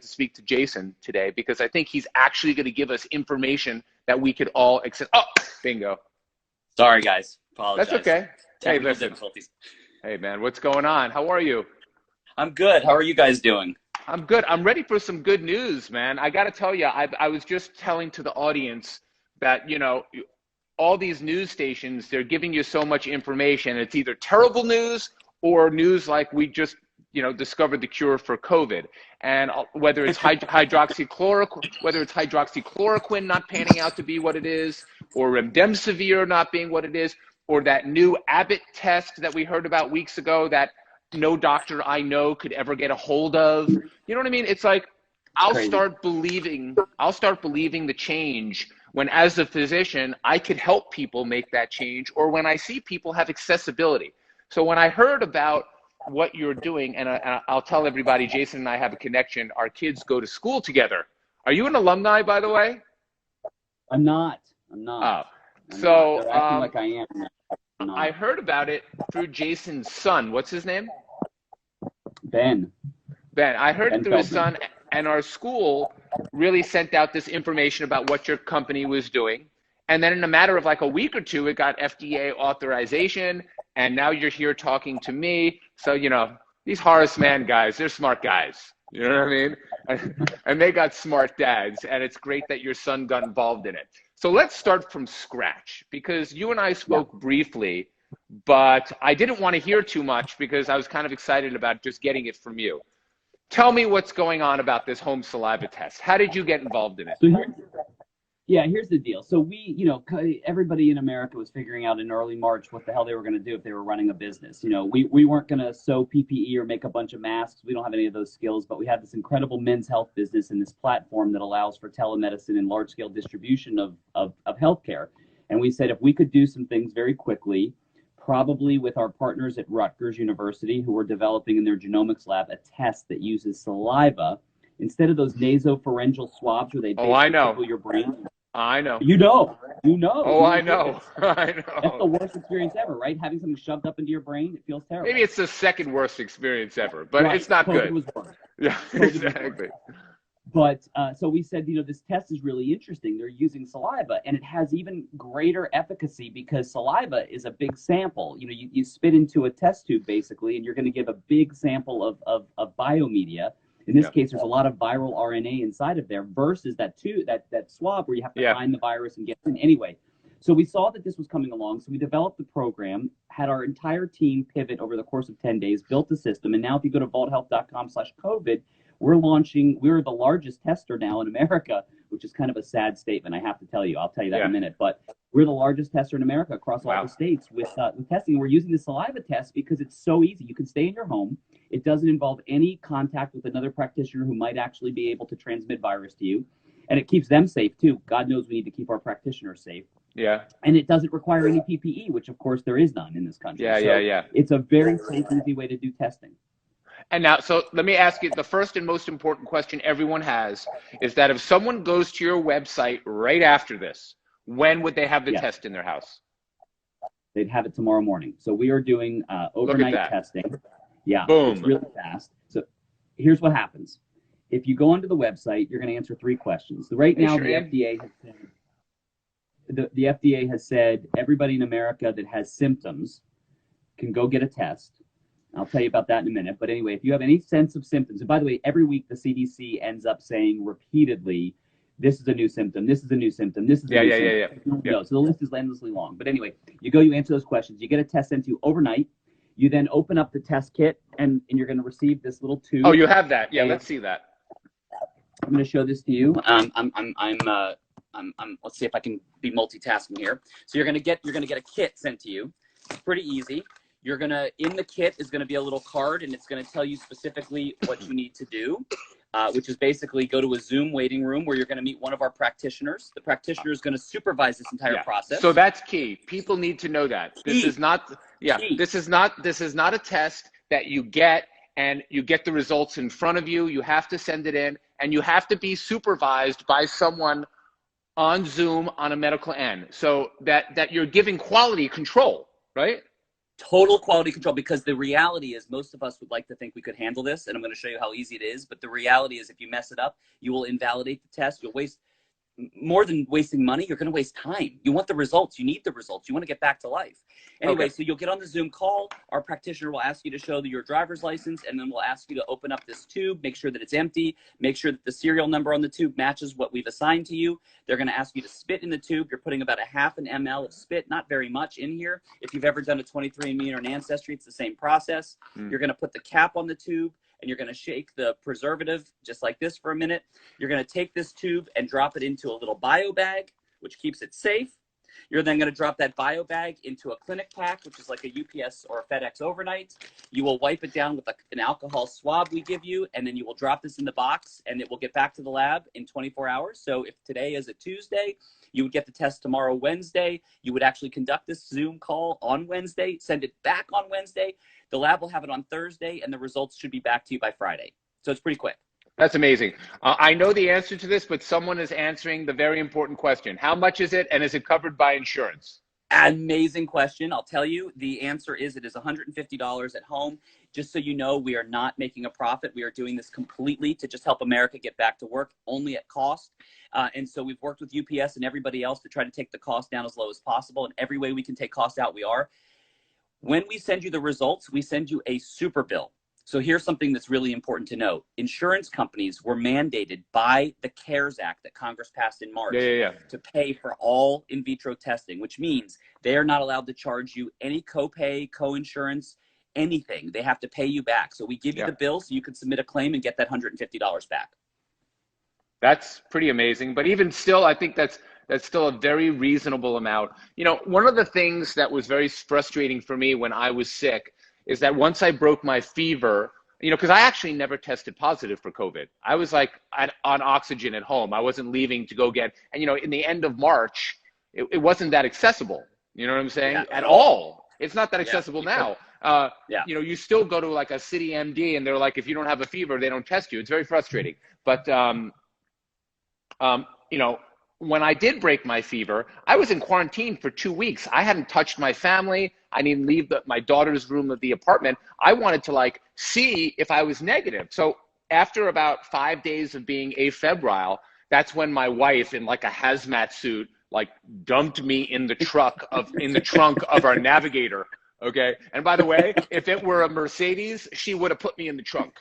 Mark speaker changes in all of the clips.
Speaker 1: to speak to Jason today because I think he's actually going to give us information that we could all accept. Oh, bingo.
Speaker 2: Sorry, guys. Apologize.
Speaker 1: That's okay.
Speaker 2: Technical
Speaker 1: hey, listen.
Speaker 2: difficulties.
Speaker 1: Hey, man, what's going on? How are you?
Speaker 2: I'm good. How are you guys doing?
Speaker 1: I'm good. I'm ready for some good news, man. I got to tell you, I was just telling to the audience that, you know, all these news stations, they're giving you so much information. It's either terrible news or news like we just, you know, discovered the cure for COVID. And whether it's hydroxychloroquine not panning out to be what it is, or remdesivir not being what it is, or that new Abbott test that we heard about weeks ago that no doctor I know could ever get a hold of. You know what I mean? It's like, I'll start believing the change when, as a physician, I could help people make that change, or when I see people have accessibility. So when I heard about what you're doing, and I'll tell everybody, Jason and I have a connection. Our kids go to school together. Are you an alumni, by the way?
Speaker 3: I'm not.
Speaker 1: Oh. So
Speaker 3: They're acting like I am.
Speaker 1: I heard about it through Jason's son. What's his name?
Speaker 3: Ben.
Speaker 1: I heard it through his
Speaker 3: Feldman.
Speaker 1: son, and our school really sent out this information about what your company was doing. And then in a matter of like a week or two, it got FDA authorization, and now you're here talking to me. So, you know, these Horace Mann guys, they're smart guys. You know what I mean? And they got smart dads, and it's great that your son got involved in it. So let's start from scratch, because you and I spoke briefly, but I didn't want to hear too much because I was kind of excited about just getting it from you. Tell me what's going on about this home saliva test. How did you get involved in it?
Speaker 3: Here's the deal. So everybody in America was figuring out in early March what the hell they were going to do if they were running a business. You know, we weren't going to sew PPE or make a bunch of masks. We don't have any of those skills, but we have this incredible men's health business and this platform that allows for telemedicine and large-scale distribution of healthcare. And we said if we could do some things very quickly, probably with our partners at Rutgers University, who were developing in their genomics lab a test that uses saliva instead of those nasopharyngeal swabs where they basically tickle your brain.
Speaker 1: I know.
Speaker 3: You know.
Speaker 1: Oh, I know. I know.
Speaker 3: That's the worst experience ever, right? Having something shoved up into your brain, it feels terrible.
Speaker 1: Maybe it's the second worst experience ever, but it's not
Speaker 3: COVID
Speaker 1: good.
Speaker 3: Was worse.
Speaker 1: Yeah, exactly.
Speaker 3: But so we said, you know, this test is really interesting. They're using saliva, and it has even greater efficacy because saliva is a big sample. You know, you spit into a test tube basically, and you're going to give a big sample of biomedia. In this case, there's a lot of viral RNA inside of there versus that swab where you have to find the virus and get it in. Anyway, so we saw that this was coming along. So we developed the program, had our entire team pivot over the course of 10 days, built the system. And now if you go to vaulthealth.com/COVID, we're the largest tester now in America, which is kind of a sad statement, I have to tell you. I'll tell you that in a minute. But we're the largest tester in America across all the states with testing. We're using the saliva test because it's so easy. You can stay in your home. It doesn't involve any contact with another practitioner who might actually be able to transmit virus to you. And it keeps them safe, too. God knows we need to keep our practitioners safe.
Speaker 1: Yeah.
Speaker 3: And it doesn't require any PPE, which, of course, there is none in this country.
Speaker 1: Yeah.
Speaker 3: It's a very safe, easy way to do testing.
Speaker 1: And now, so let me ask you, the first and most important question everyone has is that if someone goes to your website right after this, when would they have the test in their house?
Speaker 3: They'd have it tomorrow morning. So we are doing overnight testing. Yeah,
Speaker 1: boom.
Speaker 3: It's really fast. So here's what happens. If you go onto the website, you're going to answer 3 questions. Right now, the FDA has said everybody in America that has symptoms can go get a test. I'll tell you about that in a minute. But anyway, if you have any sense of symptoms, and by the way, every week the CDC ends up saying repeatedly, this is a new symptom, this is a new symptom, this is a new symptom. Yeah. So the list is endlessly long. But anyway, you answer those questions. You get a test sent to you overnight. You then open up the test kit, and you're going to receive this little tube.
Speaker 1: Oh, you have that? Yeah, let's see that.
Speaker 3: I'm going to show this to you. Let's see if I can be multitasking here. So you're going to get a kit sent to you. It's pretty easy. In the kit is going to be a little card, and it's going to tell you specifically what you need to do, which is basically go to a Zoom waiting room where you're going to meet one of our practitioners. The practitioner is going to supervise this entire process.
Speaker 1: So that's key. People need to know that. This is not a test that you get and you get the results in front of you. You have to send it in, and you have to be supervised by someone on Zoom on a medical end, so that you're giving quality control, right?
Speaker 2: Total quality control, because the reality is most of us would like to think we could handle this, and I'm going to show you how easy it is. But the reality is if you mess it up, you will invalidate the test. You'll waste more than wasting money. You're going to waste time. You want the results. You need the results. You want to get back to life. Anyway,
Speaker 1: Okay.
Speaker 2: so you'll get on the Zoom call. Our practitioner will ask you to show your driver's license, and then we'll ask you to open up this tube, make sure that it's empty, make sure that the serial number on the tube matches what we've assigned to you. They're going to ask you to spit in the tube. You're putting about 0.5 ml of spit, not very much in here. If you've ever done a 23andMe or an Ancestry, it's the same process. You're going to put the cap on the tube, and you're going to shake the preservative just like this for a minute. You're going to take this tube and drop it into a little bio bag, which keeps it safe. You're then going to drop that bio bag into a clinic pack, which is like a UPS or a FedEx overnight. You will wipe it down with an alcohol swab we give you, and then you will drop this in the box, and it will get back to the lab in 24 hours. So if today is a Tuesday, you would get the test tomorrow, Wednesday. You would actually conduct this Zoom call on Wednesday, send it back on Wednesday. The lab will have it on Thursday, and the results should be back to you by Friday. So it's pretty quick.
Speaker 1: That's amazing. I know the answer to this, but someone is answering the very important question. How much is it, and is it covered by insurance?
Speaker 2: Amazing question. I'll tell you, the answer is it is $150 at home. Just so you know, we are not making a profit. We are doing this completely to just help America get back to work, only at cost. And so we've worked with UPS and everybody else to try to take the cost down as low as possible. And every way we can take costs out, we are. When we send you the results, we send you a super bill. So here's something that's really important to note. Insurance companies were mandated by the CARES Act that Congress passed in March to pay for all in vitro testing, which means they are not allowed to charge you any copay, co-insurance, anything. They have to pay you back. So we give you the bill so you can submit a claim and get that $150 back.
Speaker 1: That's pretty amazing. But even still, I think that's still a very reasonable amount. You know, one of the things that was very frustrating for me when I was sick is that once I broke my fever, you know, because I actually never tested positive for COVID. I was like on oxygen at home. I wasn't leaving to go get, and you know, in the end of March, it wasn't that accessible. You know what I'm saying? At all. It's not that accessible now. You know, you still go to like a city MD and they're like, if you don't have a fever, they don't test you. It's very frustrating. But, you know, when I did break my fever, I was in quarantine for 2 weeks. I hadn't touched my family. I didn't leave my daughter's room of the apartment. I wanted to like see if I was negative. So after about 5 days of being afebrile, that's when my wife in like a hazmat suit, like dumped me in the trunk of our Navigator. Okay. And by the way, if it were a Mercedes, she would have put me in the trunk.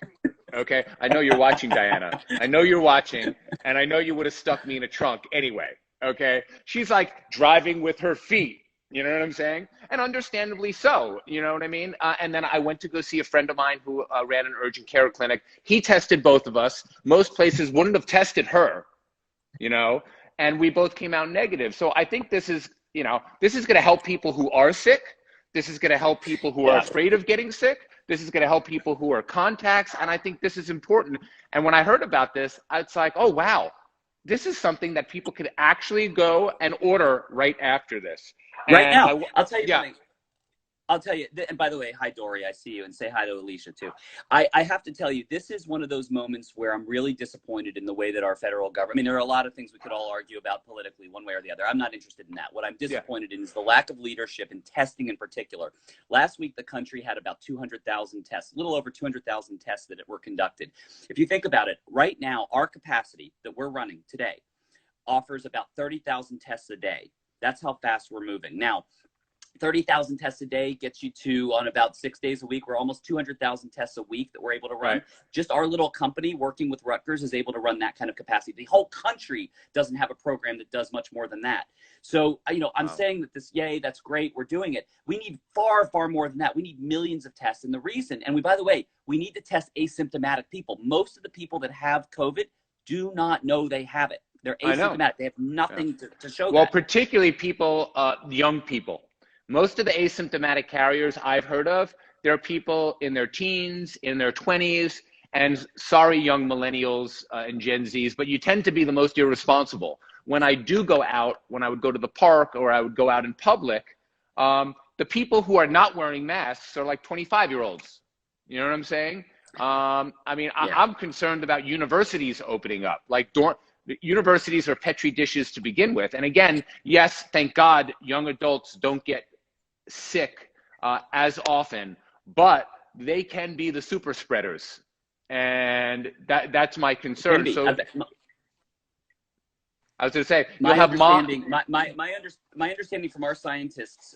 Speaker 1: Okay. I know you're watching, Diana. I know you're watching, and I know you would have stuck me in a trunk anyway. Okay. She's like driving with her feet. You know what I'm saying? And understandably so. You know what I mean? And then I went to go see a friend of mine who ran an urgent care clinic. He tested both of us. Most places wouldn't have tested her, you know, and we both came out negative. So I think this is, you know, this is going to help people who are sick. This is going to help people who are afraid of getting sick. This is going to help people who are contacts. And I think this is important. And when I heard about this, it's like, oh, wow, this is something that people could actually go and order right after this.
Speaker 2: Right now, I'll tell you something. I'll tell you, and by the way, hi, Dory, I see you, and say hi to Alicia, too. I have to tell you, this is one of those moments where I'm really disappointed in the way that our federal government, I mean, there are a lot of things we could all argue about politically, one way or the other. I'm not interested in that. What I'm disappointed in is the lack of leadership in testing in particular. Last week, the country had about 200,000 tests, a little over 200,000 tests that were conducted. If you think about it, right now, our capacity that we're running today offers about 30,000 tests a day. That's how fast we're moving. Now, 30,000 tests a day gets you to, on about 6 days a week, we're almost 200,000 tests a week that we're able to run. Right. Just our little company working with Rutgers is able to run that kind of capacity. The whole country doesn't have a program that does much more than that. So, you know, I'm saying that this, yay, that's great, we're doing it. We need far, far more than that. We need millions of tests. And the reason, and by the way, we need to test asymptomatic people. Most of the people that have COVID do not know they have it. They're asymptomatic. They have nothing to show
Speaker 1: Well,
Speaker 2: that.
Speaker 1: particularly people, young people. Most of the asymptomatic carriers I've heard of, they're people in their teens, in their 20s, and sorry, young millennials and Gen Zs, but you tend to be the most irresponsible. When I do go out, when I would go to the park or I would go out in public, the people who are not wearing masks are like 25-year-olds. You know what I'm saying? I mean, I'm concerned about universities opening up. Like universities are Petri dishes to begin with. And again, yes, thank God, young adults don't get sick as often, but they can be the super spreaders. And that's my concern. So I was going to say,
Speaker 2: my understanding from our scientists,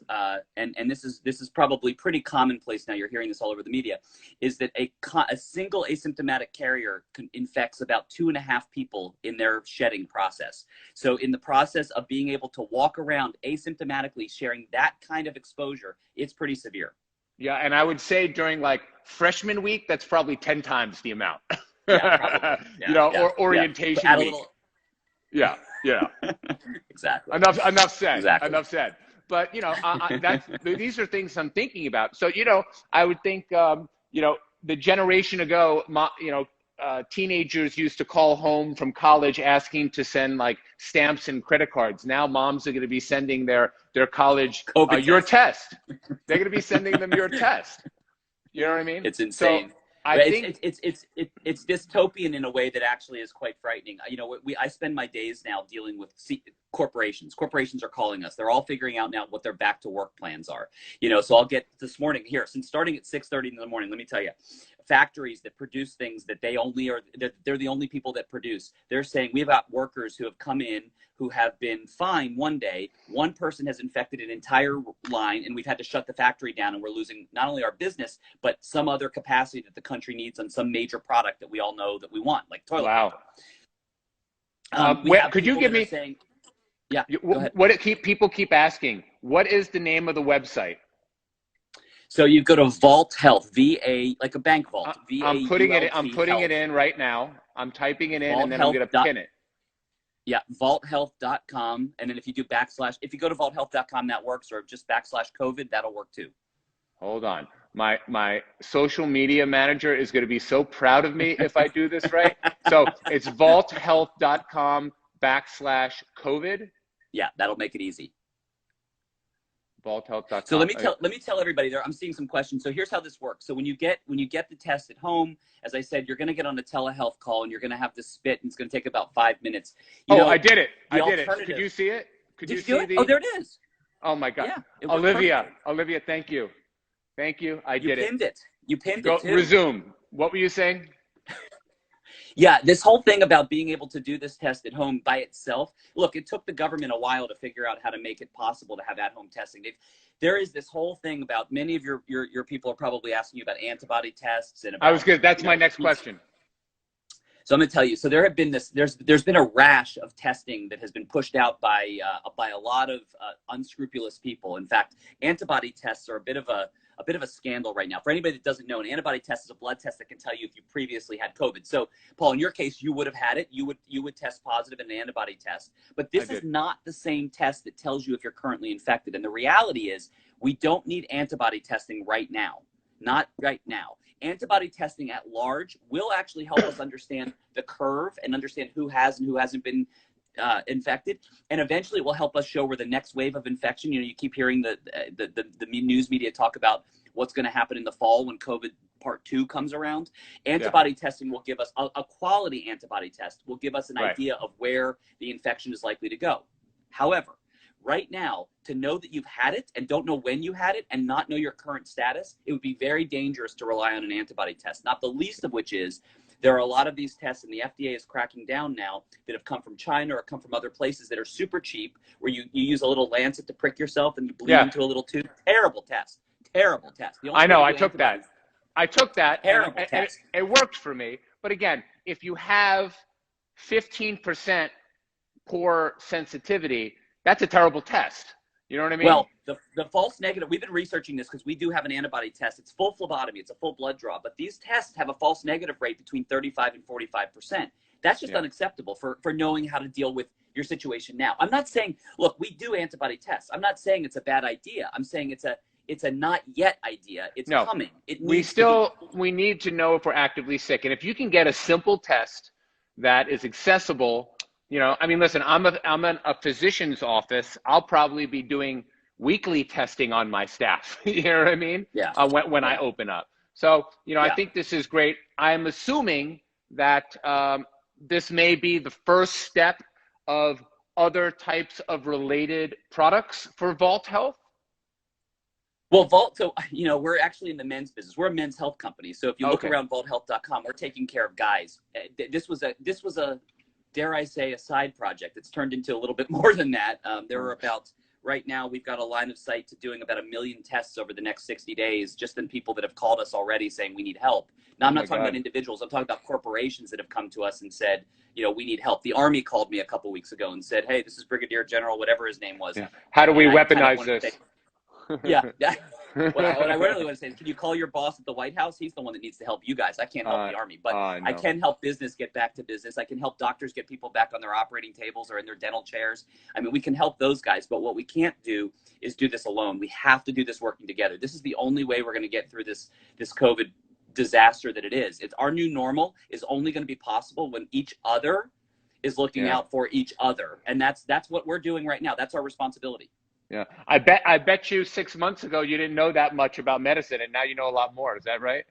Speaker 2: and this is probably pretty commonplace now. You're hearing this all over the media, is that a single asymptomatic carrier infects about 2.5 people in their shedding process. So in the process of being able to walk around asymptomatically, sharing that kind of exposure, it's pretty severe.
Speaker 1: Yeah, and I would say during like freshman week, that's probably 10 times the amount.
Speaker 2: Yeah, probably. Yeah,
Speaker 1: or orientation week. Yeah.
Speaker 2: Exactly.
Speaker 1: Enough said.
Speaker 2: Exactly.
Speaker 1: Enough said. But these are things I'm thinking about. So I would think the generation ago, teenagers used to call home from college asking to send like stamps and credit cards. Now moms are going to be sending their college your test. They're going to be sending them your test. You know what I mean?
Speaker 2: It's insane. So,
Speaker 1: I think
Speaker 2: it's dystopian in a way that actually is quite frightening. I spend my days now dealing with corporations. Corporations are calling us. They're all figuring out now what their back to work plans are. So I'll get this morning here, since starting at 6:30 in the morning, let me tell you, factories that produce things that they're the only people that produce. They're saying we've got workers who have come in who have been fine one day. One person has infected an entire line, and we've had to shut the factory down, and we're losing not only our business, but some other capacity that the country needs on some major product that we all know that we want, like toilet paper.
Speaker 1: Could you give me?
Speaker 2: Yeah. Go ahead.
Speaker 1: People keep asking, what is the name of the website?
Speaker 2: So you go to Vault Health, VA, like a bank vault.
Speaker 1: I'm putting it in right now. I'm typing it in, and then I'm going to pin it.
Speaker 2: Yeah, vaulthealth.com. And then if you do if you go to vaulthealth.com, that works, or just /COVID, that'll work too.
Speaker 1: Hold on. My social media manager is going to be so proud of me if I do this right. So it's vaulthealth.com /COVID.
Speaker 2: Yeah, that'll make it easy.
Speaker 1: vaulthealth.com.
Speaker 2: So let me tell everybody there. I'm seeing some questions. So here's how this works. So when you get the test at home, as I said, you're going to get on a telehealth call, and you're going to have to spit, and it's going to take about 5 minutes.
Speaker 1: I did it. Could you see it?
Speaker 2: Did you see it? Oh, there it is.
Speaker 1: Oh my God.
Speaker 2: Yeah,
Speaker 1: Olivia, thank you. I did it.
Speaker 2: You pinned it too.
Speaker 1: Resume. What were you saying?
Speaker 2: Yeah, this whole thing about being able to do this test at home by itself. Look, it took the government a while to figure out how to make it possible to have at-home testing. There is this whole thing about, many of your people are probably asking you about antibody tests and about,
Speaker 1: That's my next question.
Speaker 2: So I'm going to tell you. So there's been a rash of testing that has been pushed out by a lot of unscrupulous people. In fact, antibody tests are a bit of a scandal right now. For anybody that doesn't know, an antibody test is a blood test that can tell you if you previously had COVID. So, Paul, in your case, you would have had it. You would test positive in an antibody test. But this is not the same test that tells you if you're currently infected. And the reality is, we don't need antibody testing right now. Not right now. Antibody testing at large will actually help us understand the curve and understand who has and who hasn't been infected, and eventually it will help us show where the next wave of infection. You keep hearing the news media talk about what's going to happen in the fall when COVID part 2 comes around. Antibody testing will give us a quality antibody test will give us an idea of where the infection is likely to go. However, right now, to know that you've had it and don't know when you had it and not know your current status, it would be very dangerous to rely on an antibody test, not the least of which is there are a lot of these tests, and the FDA is cracking down now, that have come from China or come from other places that are super cheap, where you use a little lancet to prick yourself and you bleed into a little tube. Terrible test. Terrible test.
Speaker 1: I know. I took that.
Speaker 2: Terrible test.
Speaker 1: It worked for me. But again, if you have 15% poor sensitivity, that's a terrible test. You know what I mean?
Speaker 2: Well, the false negative, we've been researching this because we do have an antibody test. It's full phlebotomy. It's a full blood draw. But these tests have a false negative rate between 35 and 45%. That's just unacceptable for knowing how to deal with your situation now. I'm not saying, look, we do antibody tests. I'm not saying it's a bad idea. I'm saying it's a not yet idea. It's coming.
Speaker 1: We need to know if we're actively sick. And if you can get a simple test that is accessible, I mean, listen, I'm in a physician's office. I'll probably be doing weekly testing on my staff. You know what I mean?
Speaker 2: Yeah.
Speaker 1: When I open up. So, I think this is great. I'm assuming that this may be the first step of other types of related products for Vault Health.
Speaker 2: Well, Vault, so, we're actually in the men's business. We're a men's health company. So if you look
Speaker 1: Okay.
Speaker 2: around vaulthealth.com, we're taking care of guys. This was a, dare I say, a side project. It's turned into a little bit more than that. There are right now, we've got a line of sight to doing about 1 million tests over the next 60 days, just in people that have called us already saying we need help. Now, I'm not talking about individuals. I'm talking about corporations that have come to us and said, we need help. The Army called me a couple weeks ago and said, hey, this is Brigadier General, whatever his name was.
Speaker 1: Yeah. How do we weaponize this?
Speaker 2: Yeah. What I really want to say is, can you call your boss at the White House? He's the one that needs to help you guys. I can't help the Army, but I can help business get back to business. I can help doctors get people back on their operating tables or in their dental chairs. I mean, we can help those guys, but what we can't do is do this alone. We have to do this working together. This is the only way we're going to get through this COVID disaster that it is. It's our new normal is only going to be possible when each other is looking out for each other. And that's what we're doing right now. That's our responsibility.
Speaker 1: Yeah, I bet you 6 months ago you didn't know that much about medicine, and now you know a lot more. Is that right?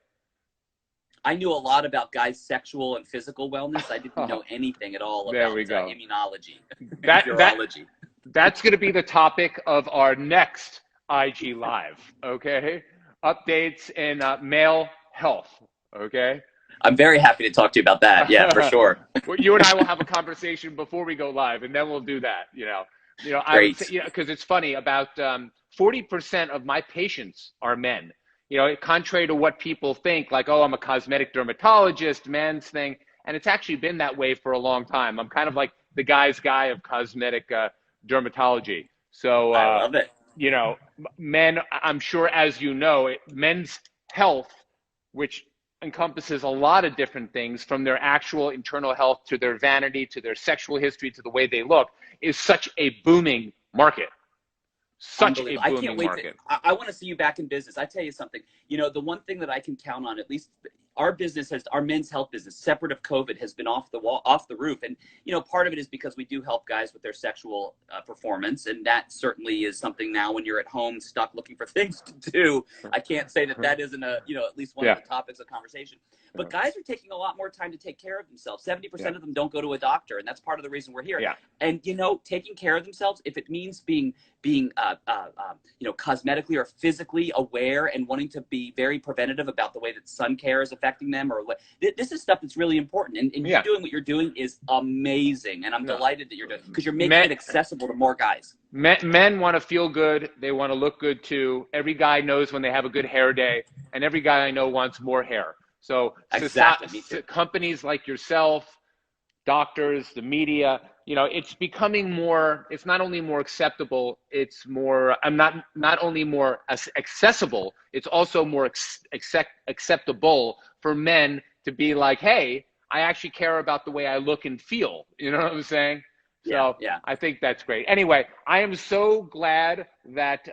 Speaker 2: I knew a lot about guys' sexual and physical wellness. I didn't know anything at all about immunology and virology.
Speaker 1: That's going to be the topic of our next IG Live, okay? Updates in male health, okay?
Speaker 2: I'm very happy to talk to you about that. Yeah, for sure.
Speaker 1: Well, you and I will have a conversation before we go live, and then we'll do that, because it's funny, about 40% of my patients are men. Contrary to what people think, like, oh, I'm a cosmetic dermatologist, men's thing. And it's actually been that way for a long time. I'm kind of like the guy's guy of cosmetic dermatology. So,
Speaker 2: I love it.
Speaker 1: Men, I'm sure, as you know, men's health, which encompasses a lot of different things, from their actual internal health to their vanity, to their sexual history, to the way they look, is such a booming market. Such a booming market. I can't wait
Speaker 2: I want to see you back in business. I tell you something, the one thing that I can count on, at least our men's health business, separate of COVID, has been off the roof. And, part of it is because we do help guys with their sexual performance. And that certainly is something now when you're at home stuck looking for things to do. I can't say that isn't at least one of the topics of conversation. But guys are taking a lot more time to take care of themselves. 70% of them don't go to a doctor. And that's part of the reason we're here.
Speaker 1: Yeah.
Speaker 2: And, taking care of themselves, if it means being cosmetically or physically aware and wanting to be very preventative about the way that sun care is affecting them, or this is stuff that's really important. And you doing what you're doing is amazing. And I'm delighted that you're doing it, because you're making it accessible to more guys.
Speaker 1: Men want to feel good. They want to look good too. Every guy knows when they have a good hair day, and every guy I know wants more hair. So companies like yourself, doctors, the media, it's becoming more, it's not only more acceptable, it's more, not only more accessible, it's also more acceptable for men to be like, hey, I actually care about the way I look and feel. You know what I'm saying? So I think that's great. Anyway, I am so glad that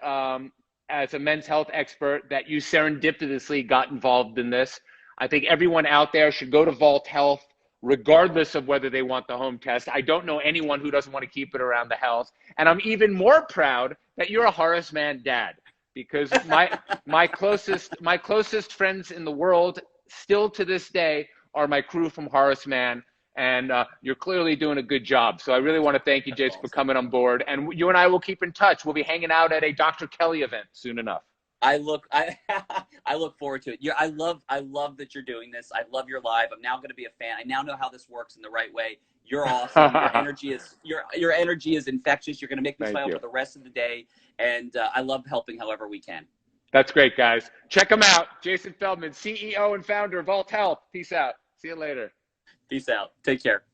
Speaker 1: as a men's health expert that you serendipitously got involved in this. I think everyone out there should go to Vault Health, regardless of whether they want the home test. I don't know anyone who doesn't want to keep it around the house. And I'm even more proud that you're a Horace Mann dad, because my closest friends in the world still to this day are my crew from Horace Mann. And you're clearly doing a good job. So I really want to thank you, Jason, for coming on board. And you and I will keep in touch. We'll be hanging out at a Dr. Kelly event soon enough.
Speaker 2: I look forward to it. I love that you're doing this. I love your live. I'm now going to be a fan. I now know how this works in the right way. You're awesome. Your energy is infectious. You're going to make me smile for the rest of the day. And I love helping however we can.
Speaker 1: That's great, guys. Check him out. Jason Feldman, CEO and founder of Vault Health. Peace out. See you later.
Speaker 2: Peace out. Take care.